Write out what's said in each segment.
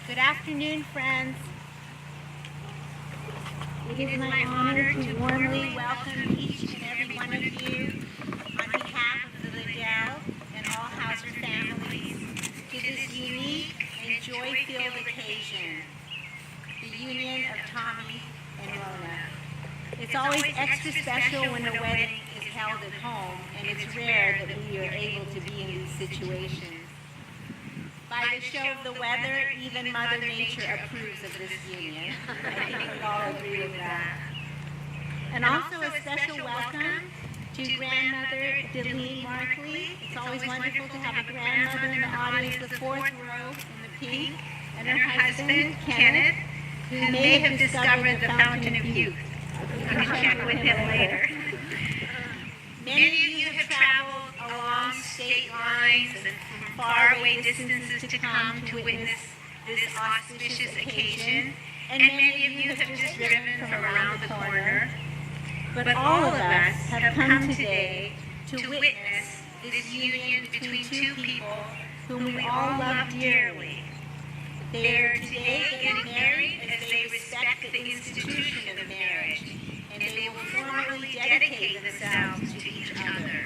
Good afternoon, friends. It is my honor to warmly welcome each and every one of you on behalf of the Liddell and all Hauser families to this unique and joy-filled occasion, the union of Tommy and Rona. It's always extra special when a wedding is held at home, and it's rare that we are able to be in these situations. By the show of the weather, even Mother Nature approves of this union. I think we all agree with that. And also a special welcome to Grandmother Deline Markley. It's always wonderful to have a grandmother in the audience, the fourth row in the pink, and her husband, Kenneth, who may have discovered the Fountain of Youth. I'm going to check with him later. Many of you have traveled along state lines and faraway distances to come to witness this auspicious occasion, and many of you have just driven from around the corner. But all of us have come today to witness this union between two people whom we all love dearly. They are today getting married as they respect the institution of marriage, and they will formally dedicate themselves to each other.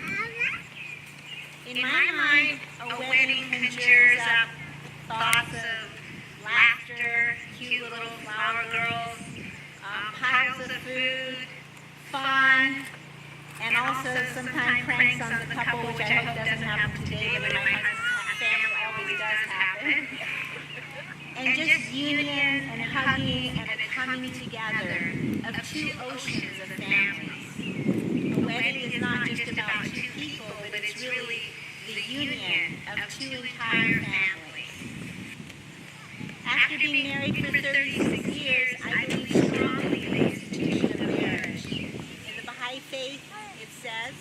In my mind, a wedding conjures up thoughts of laughter, cute little flower girls, piles of food, fun, and also sometimes pranks on the couple, which I hope doesn't happen today, but in my husband's family always does happen. And just union and hugging and a coming together of two oceans of families. A wedding is not just about two people, but it's really the union of two entire families. After being married for 36 years, I believe strongly in the institution of marriage. In the Baha'i faith, it says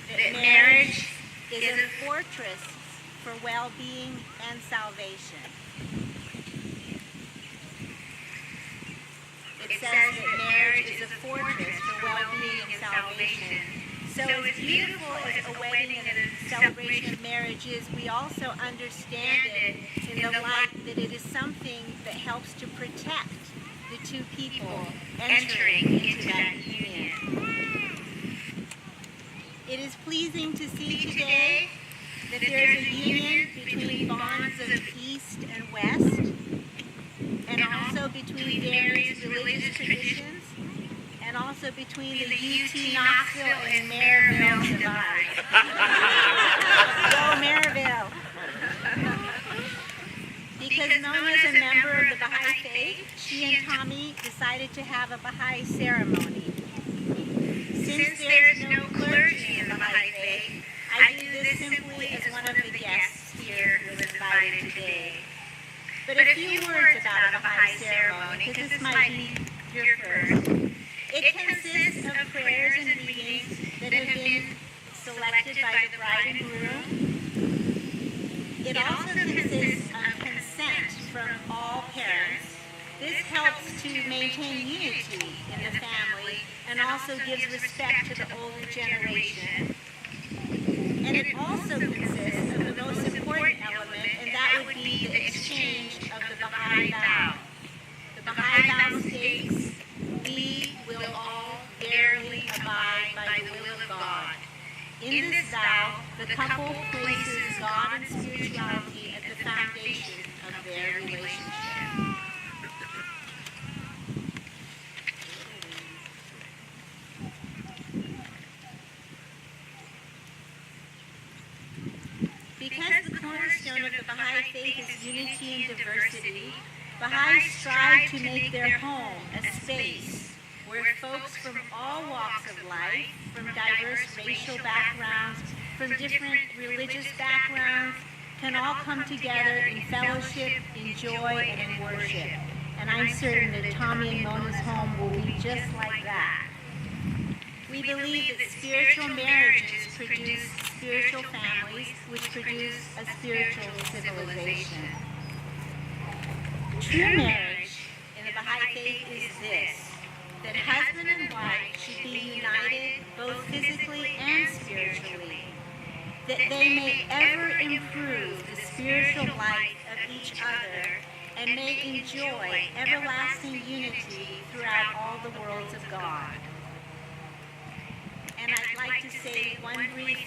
that marriage is a fortress for well-being and salvation. It says that marriage is a fortress for well-being and salvation. So as beautiful as a wedding and a celebration of marriage is, we also understand it in the light that it is something that helps to protect the two people entering into that union. It is pleasing to see today that there is a union between bonds of East and West, and also between various religious traditions, and also between the UT Knoxville and Maryville divide. Go Maryville! Because known as a member of the Baha'i faith, she and Tommy decided to have a Baha'i ceremony. Since there's no clergy in the Baha'i faith, I do this simply as one of the guests here who was invited today. But a few words about a Baha'i ceremony, because this might be your first. It consists of prayers and readings that have been selected by the bride and groom. It also consists of consent from all parents. This helps to maintain unity in the family and also gives respect to the older generation. And it also consists of the most important element, and that would be the exchange of the Baha'i vow. The Baha'i vow states, "We will all verily abide by the will of God." In this vow, the couple places God and spirituality at the foundation of their relationship. Because the cornerstone of the Baha'i faith is unity and diversity, Baha'is strive to make their home a space where folks from all walks of life, from diverse racial backgrounds, from different religious backgrounds, can all come together in fellowship, in joy, and in worship. And I'm certain that Tommy and Mona's home will be just like that. We believe that spiritual marriages produce spiritual families, which produce a spiritual civilization. True marriage in the Baha'i faith is this, that husband and wife should be united both physically and spiritually, that they may ever improve the spiritual life of each other and may enjoy everlasting unity throughout all the worlds of God. And I'd like to say one brief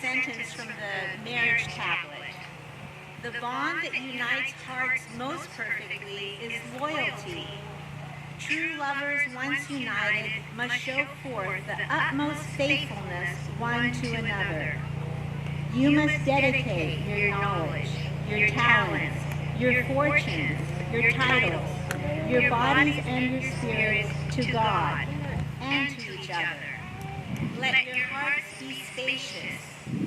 sentence from the marriage tablet. The bond that unites hearts most perfectly is loyalty. True lovers, once united, must show forth the utmost faithfulness one to another. You must dedicate your knowledge, your talents, your fortunes, your titles, your bodies and your spirits to God and to each other. Let your hearts be spacious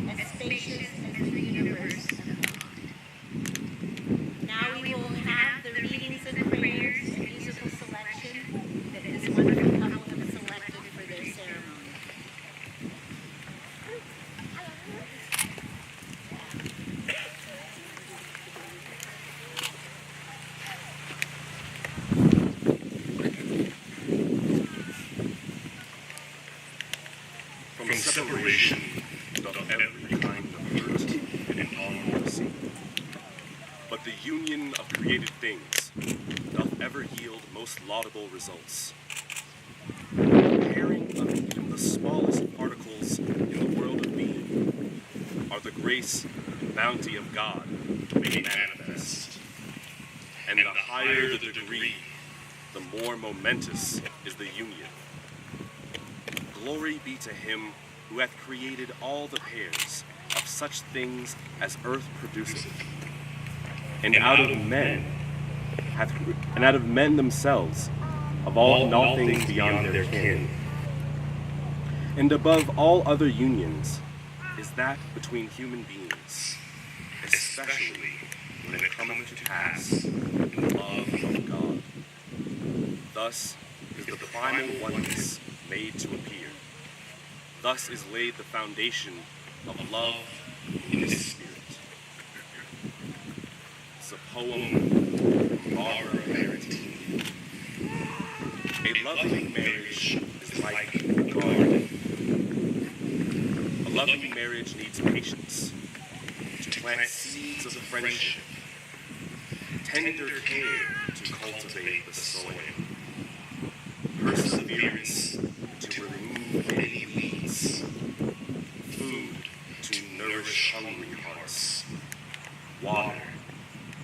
as the universe. Now we will have the readings and prayers and musical selection that this wonderful couple have selected for their ceremony. From separation doth every kind of hurt and intolerance, but the union of created things doth ever yield most laudable results. The pairing of even the smallest particles in the world of being are the grace and bounty of God made manifest. And the higher the degree, the more momentous is the union. Glory be to him who hath created all the pairs of such things as earth produceth, and out of men themselves, of all things beyond their kin. And above all other unions is that between human beings, especially when it cometh to pass in the love of God. Thus is the primal oneness made to appear. Thus is laid the foundation of love in the spirit. It's a poem from Barbara Barrett. A loving marriage is like a garden. A loving marriage needs patience to plant seeds of friendship, tender care to cultivate the soil, perseverance to remove many weeds, food to nourish hungry hearts, water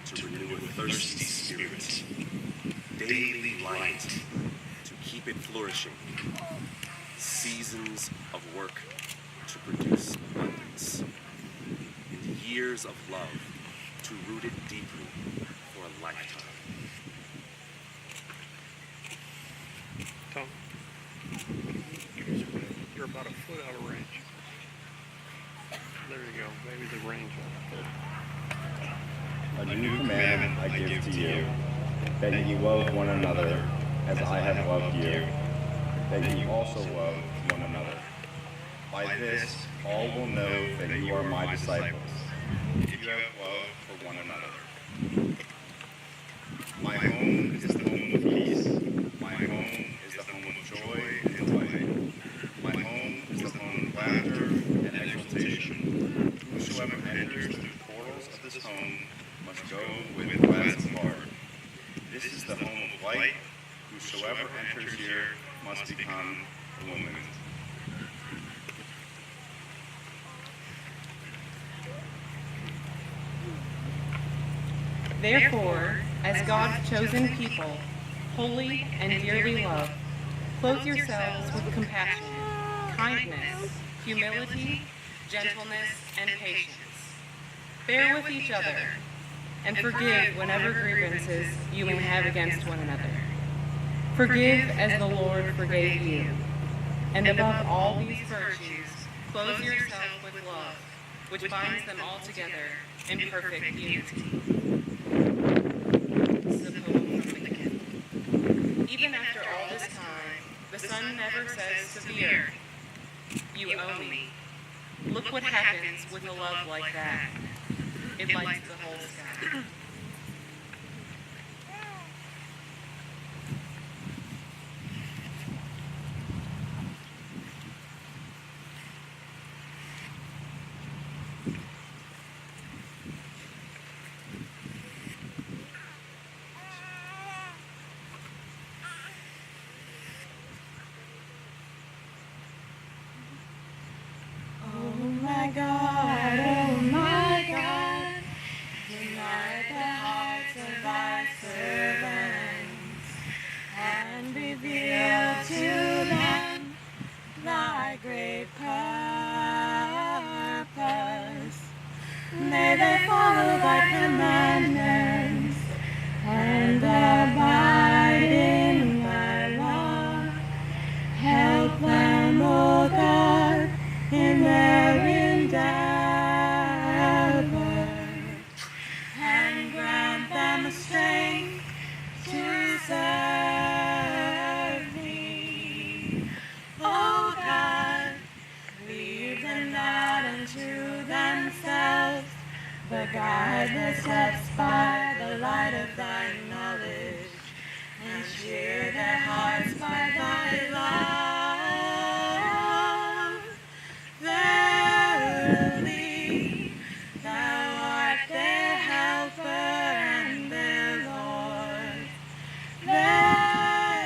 to renew a thirsty spirit, daily light to keep it flourishing, seasons of work to produce abundance, and years of love to root it deeply for a lifetime. Tom, you're about a foot out of range. There you go, maybe the range on A new commandment I give to you, that ye love one another as I have loved you, that ye also love one another. By this all will know that you are my disciples, if you have love for one another. My home is the home of peace. My home is the home of joy and delight. My home is the home of laughter and exultation. Whosoever enters through the portals of this home must go with gladness of heart. This is the home of light. Whosoever enters here must become illumined. Therefore, as God's chosen people, holy and dearly loved, clothe yourselves with compassion, kindness, humility, gentleness, and patience. Bear with each other. and forgive whatever grievances you may have against one another. Forgive as the Lord forgave you. And above all these virtues, clothe yourself with love, which binds them all together in perfect unity. This is a poem from Mackenzie. Even after all this time, the sun never says to the earth, "You owe me." Look what happens with a love like that. It lights the whole sky. Oh my God, unite the hearts of thy servants, and reveal to them thy great purpose. May they follow thy commandments, and abide in thy love. Help them, O God, in their endeavor, and grant them strength to serve thee. O God, leave them not unto themselves, but guide their steps by the light of thy knowledge, and cheer their hearts by thy love. Verily, thou art their helper and their Lord.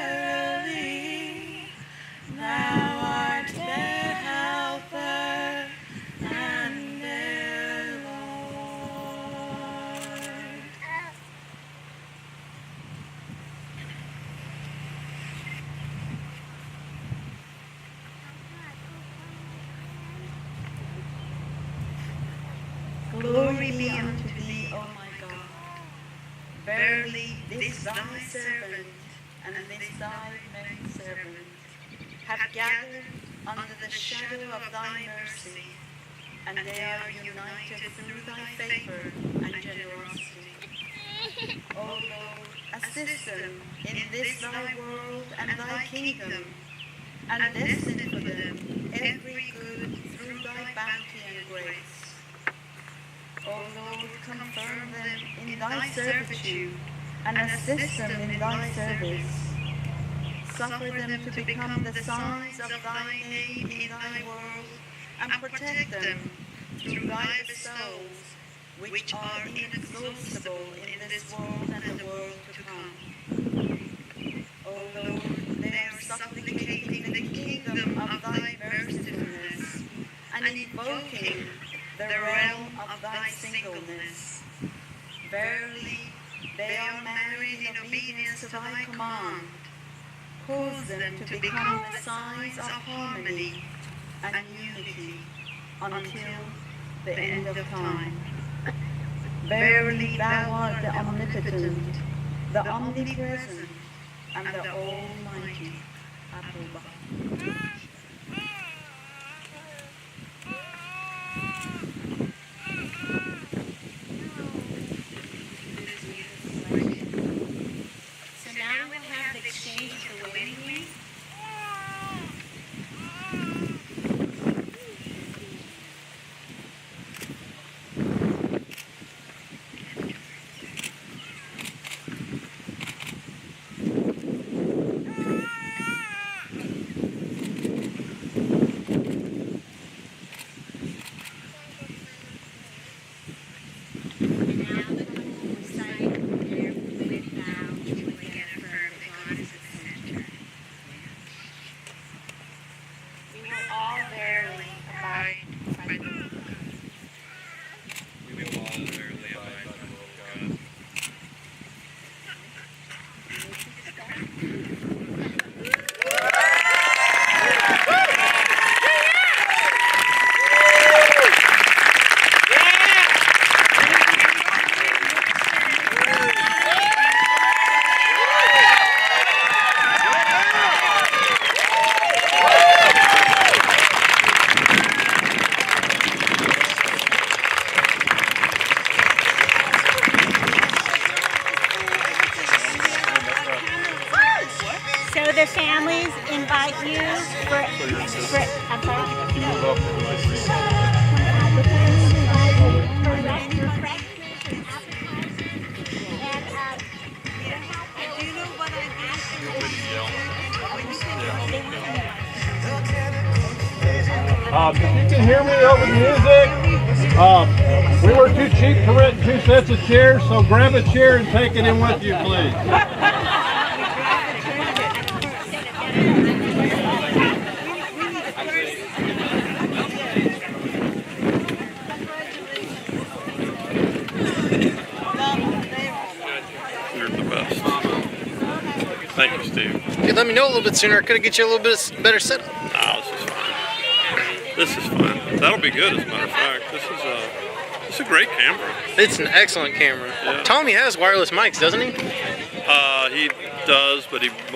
Verily, thou art their helper and their Lord. Glory be unto thee, O my God. Verily, this thy servant and this thy maidservant have gathered under the shadow of thy mercy, and they are united through thy favor and generosity. O Lord, assist them in this thy world and thy kingdom, and destine for them every good through thy bounty and grace. O Lord, confirm them in thy servitude, and assist them in thy service. Suffer them to become the signs of thy name in thy world, and protect them through thy bestowals, which are inexhaustible in this world and the world to come. O Lord, they are supplicating the kingdom of thy mercifulness, and invoking the realm of thy singleness. Verily, they are married in obedience to thy command. Cause them to become the signs of harmony and unity until the end of time. Verily, thou art the omnipotent, the omnipresent, and the almighty. Abba. So now we'll have the exchange of the wedding ring. other families invite you for I'm sorry? Do you know what I If you can hear me over the music, we were too cheap to rent 2 sets of chairs, so grab a chair and take it in with you, please. You're the best. Thank you, Steve. If you let me know a little bit sooner, I could have get you a little bit better setup. Oh, this is fine. That'll be good, as a matter of fact. This is a great camera. It's an excellent camera. Yeah. Tommy has wireless mics, doesn't he? He does, but he almost